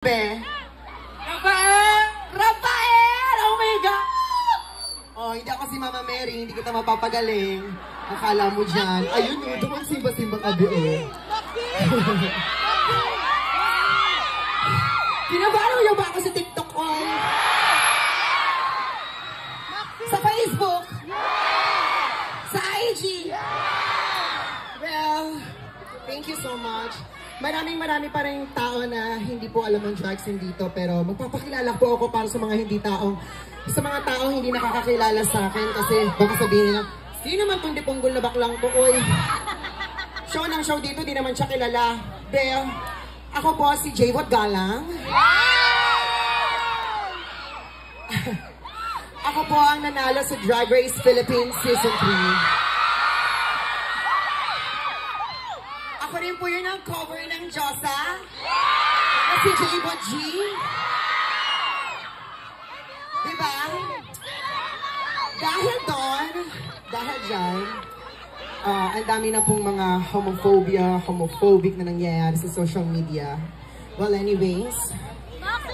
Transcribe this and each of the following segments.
Be? Rafael! Rafael! Oh my God! Oh, hindi ako si Mama Mary, hindi kita mapapagaling. Akala mo dyan. Ayun yun, doon simba-simba ka doon. Pinabalo niyo ba ako sa TikTok ko? Sa Facebook? Sa IG? Well, thank you so much. Marami pa rin tao na hindi po alam ng drag scene dito, pero magpapakilala po ako para sa mga mga taong hindi nakakakilala sa akin kasi baka sabihin nila, sino man itong dipunggol na baklang to, oy? Show ng show dito, di naman siya kilala. Well, ako po si Jaywat Galang. Ako po ang nanalo sa Drag Race Philippines Season 3. Ako rin po yun ang cover ng Josa. Si Jaywat G. Diba? Dahil doon, dahil dyan, ang dami na pong mga homophobic na nangyayari sa social media. Well, anyways,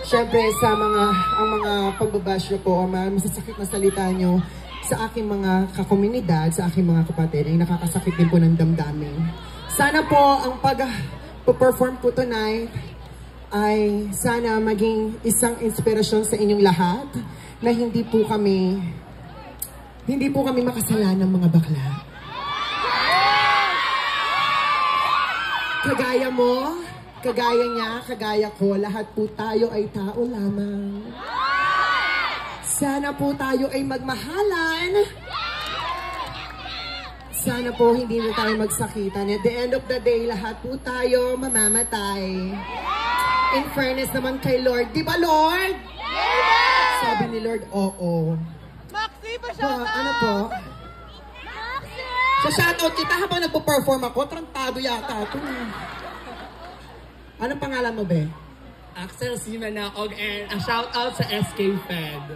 syempre ang mga pagbabash nyo po, ang mga masasakit na salita nyo sa aking mga kakomunidad, sa aking mga kapatid, ay nakakasakit din po ng damdamin. Sana po ang pag-perform po tonight ay sana maging isang inspirasyon sa inyong lahat na hindi po kami makasalan ng mga bakla. Kagaya mo, kagaya niya, kagaya ko, lahat po tayo ay tao lamang. Sana po tayo ay magmahalan. Sana po hindi na tayo magsakitan. At the end of the day, lahat po tayo mamamatay. In fairness naman kay Lord. Di ba, Lord? Yes! Sabi ni Lord, oo. Maxi, pa-shoutout! Ano po? Maxi! Sa shoutout kita habang nagpo-perform ako, trantado yata ito. Anong pangalan mo, be? Axel Simanaog and a shoutout sa SK Fed.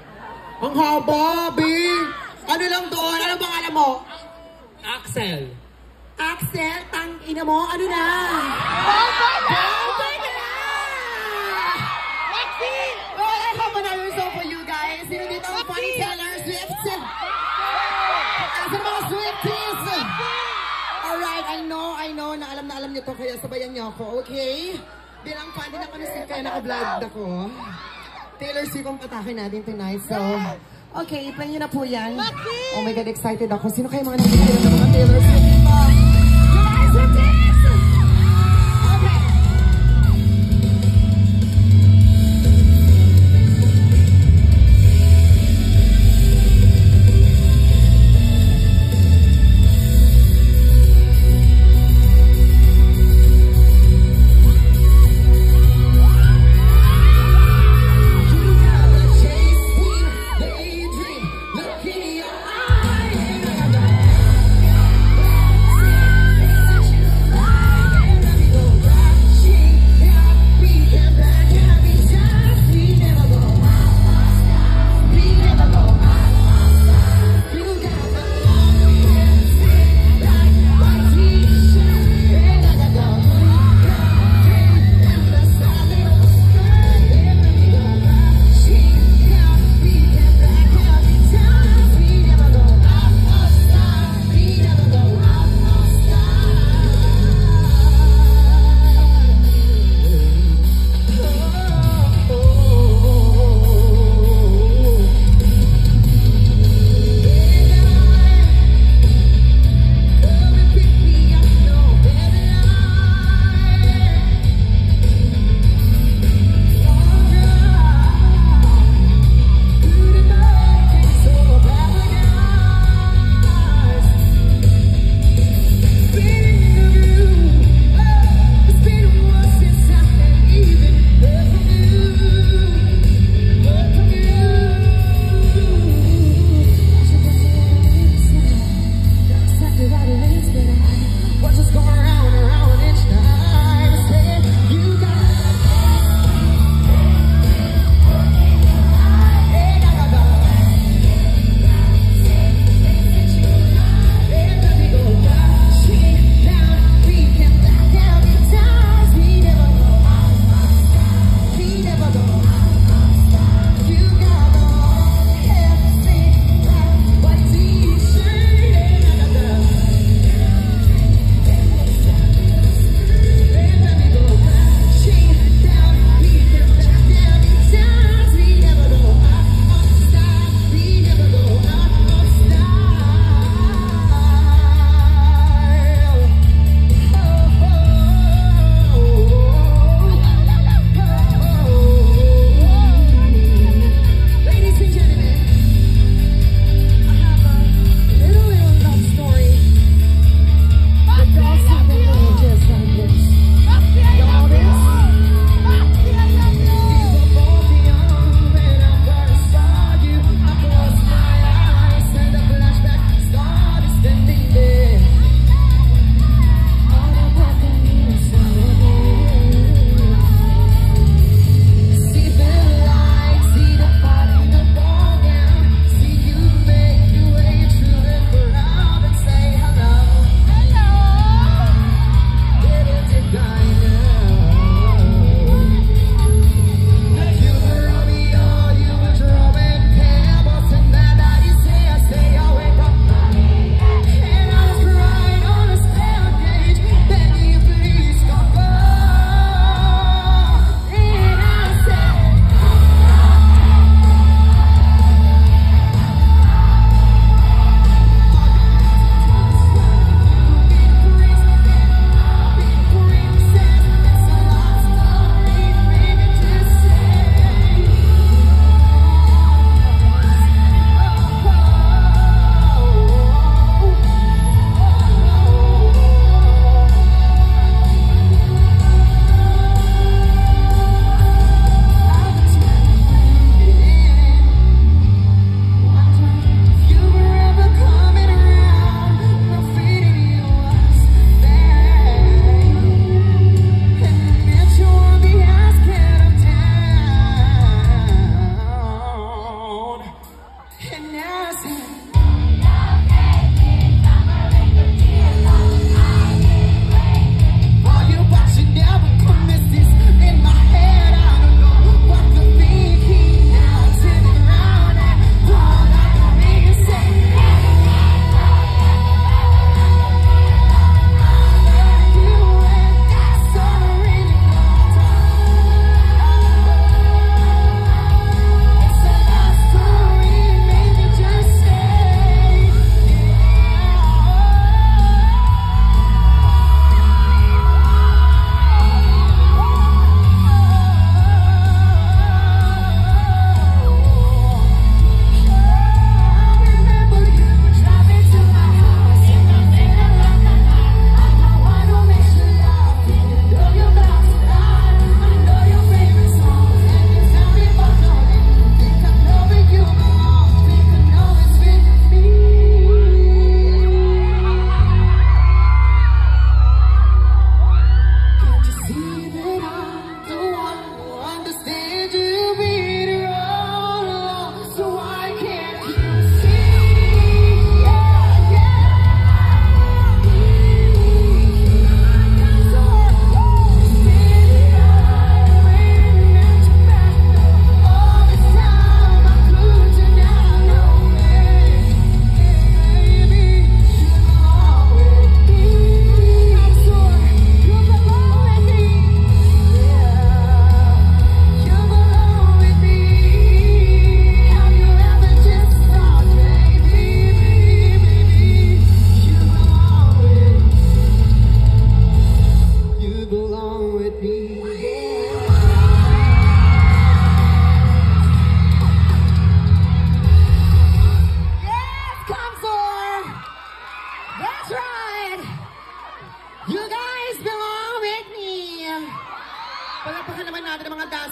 Ang haba, be! Ano lang doon? Anong pangalan mo? Axel. Axel, tang ina mo, ano na? Bombay na! Maxi! Well, I have another song for you guys. Sino dito ang funny Taylor Swift? Asa mga Swifties? Alright, I know na alam niyo to, kaya sabayan niyo ako, okay? Bilang fan din ako na Swift, kaya naka-vlog ako. Taylor Swift ang patakin natin tonight, so... Okay, i-play nyo na po yan. Oh my God, excited ako. Sino kayo mga nakikita ng mga Taylor Swift? Guys, with this! Okay.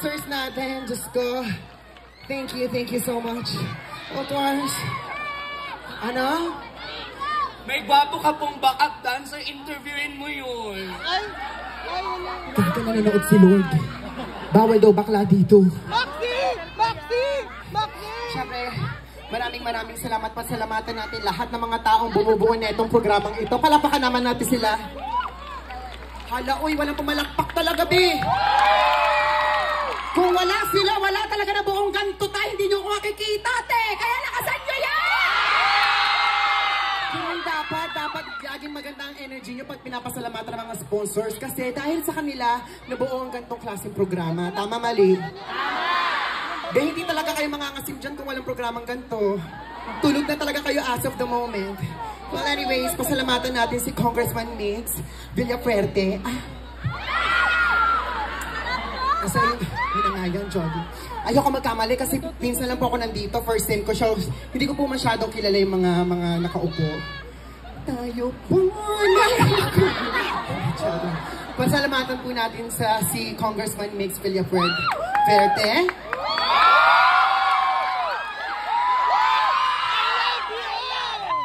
sponsors natin. Diyos ko. Thank you so much. Of course. Ano? May gwapo ka pong backup dancer, interviewin mo yun. Kahit ka nanonood si Lord. Bawal daw bakla dito. Maxi! Siyempre, maraming salamat. Pasalamatan natin lahat ng mga taong bumubuo na itong programang ito. Palapakan naman natin sila. Hala, uy, walang pumalakpak talaga, be. Kung wala sila, wala talaga na buong ganto tayo. Hindi nyo ko makikita, te. Kaya nakasan nyo yan! Kung dapat laging maganda ang energy nyo pag pinapasalamatan ng mga sponsors. Kasi dahil sa kanila, nabuo ang gantong klaseng programa. Tama, mali? Be, hindi talaga kayo mangangasim dyan kung walang programang ganito. Tulog na talaga kayo as of the moment. Well, anyways, pasalamatan natin si Congressman Mix Villafuerte. Kasi yun na nga yan, Jody. Ayoko magkamali kasi minsan lang po ako nandito. First time ko siya. Hindi ko po masyadong kilala yung mga nakaupo. Tayo po na. Pasalamatan po natin si Congressman Mix Villafuerte.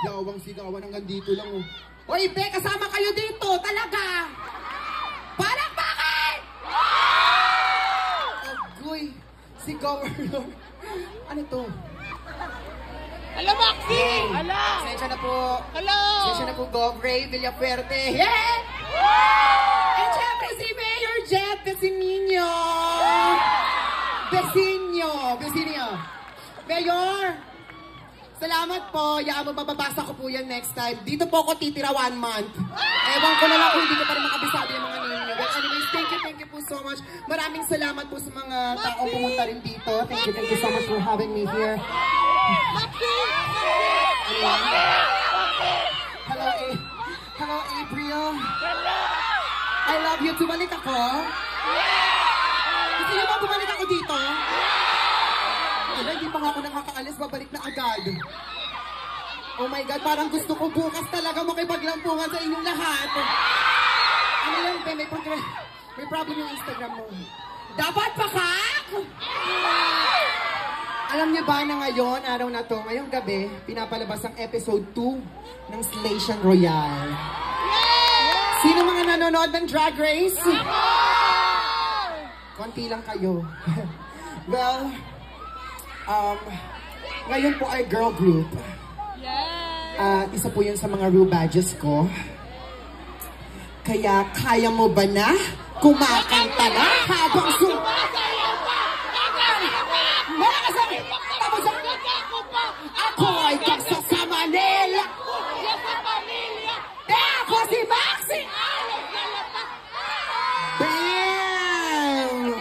Yawang sigawan hanggang dito lang. Oy, be, kasama kayo dito. Talaga. Parang bakit? Agoy, si Governor. Ano to? Hala, Maxi! Hala! Sensya na po. Hello! Sensya na po, Gov. Ray Villafuerte. Yeah! And syempre si Mayor Jeff Besinio. Mayor! Salamat po. Yaan mo, mababasa ko po yan next time. Dito po ako titira 1 month. Ewan ko na lang kung hindi ko pa rin makabisado yung mga ninyo. But anyways, thank you po so much. Maraming salamat po sa mga taong pumunta rin dito. Thank you so much for having me here. Hello, April. I love you. Bumalik ako. Gusto niyo ba bumalik ako dito? Wala, hindi pa nga ako nakakaalis. Babalik na agad. Oh my God, parang gusto ko bukas talaga makipaglampungan sa inyong lahat. Ano lang, may problem yung Instagram mo. Dapat pakak! Alam niyo ba na ngayon, araw na to, ngayong gabi, pinapalabas ang episode 2 ng Station Royale. Sino mga nanonood ng Drag Race? Konti lang kayo. Well, ngayon po ay girl group. Isa po yun sa mga Rue badges ko. Kaya kaya mo ba na kumakanta na habang sumasayaw pa? Mga kasabi! Tapos ako ay kasa sa Manila. Ako si Maxi! Bam!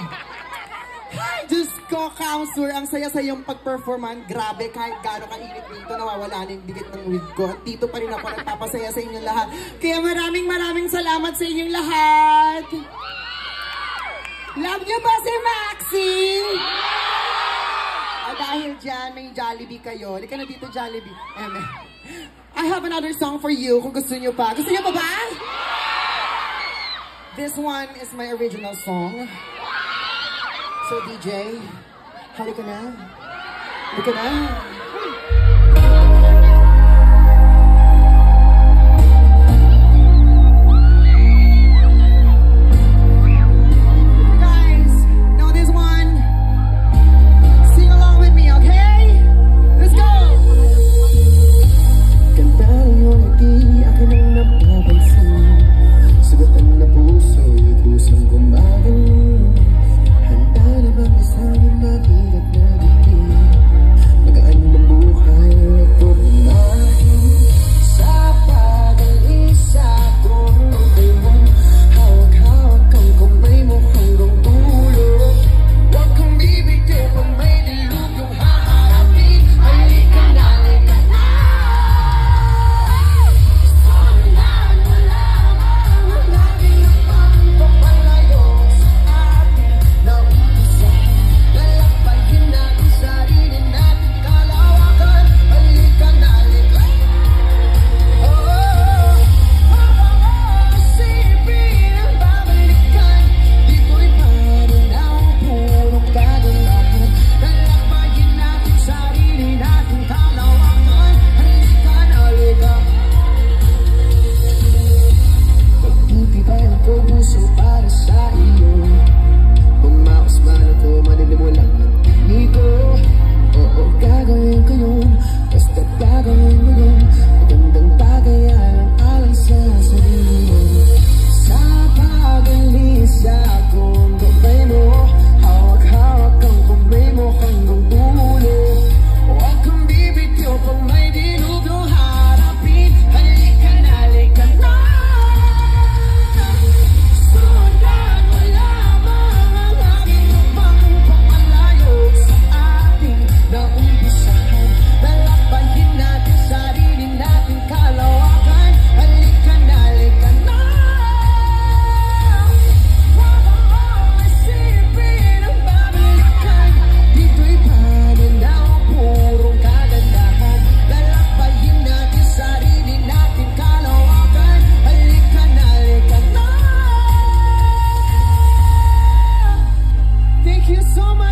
Hi, Diyos ko, counselor. Ang saya-sayang pag-performan. Grabe, kahit gano'ng kainit dito, nawawala na yung dikit ng wig ko. At dito pa rin ako nagpapasaya sa inyong lahat. Kaya maraming salamat sa inyong lahat. Love niyo ba si Maxi? Dahil dyan, may Jollibee kayo. Halika na dito, Jollibee. I have another song for you kung gusto niyo pa. Gusto niyo pa ba? This one is my original song. So DJ, halika na. Halika na. Magaan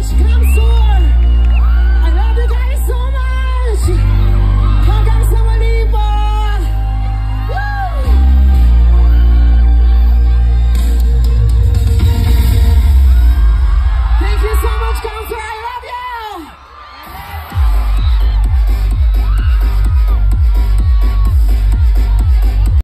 much comes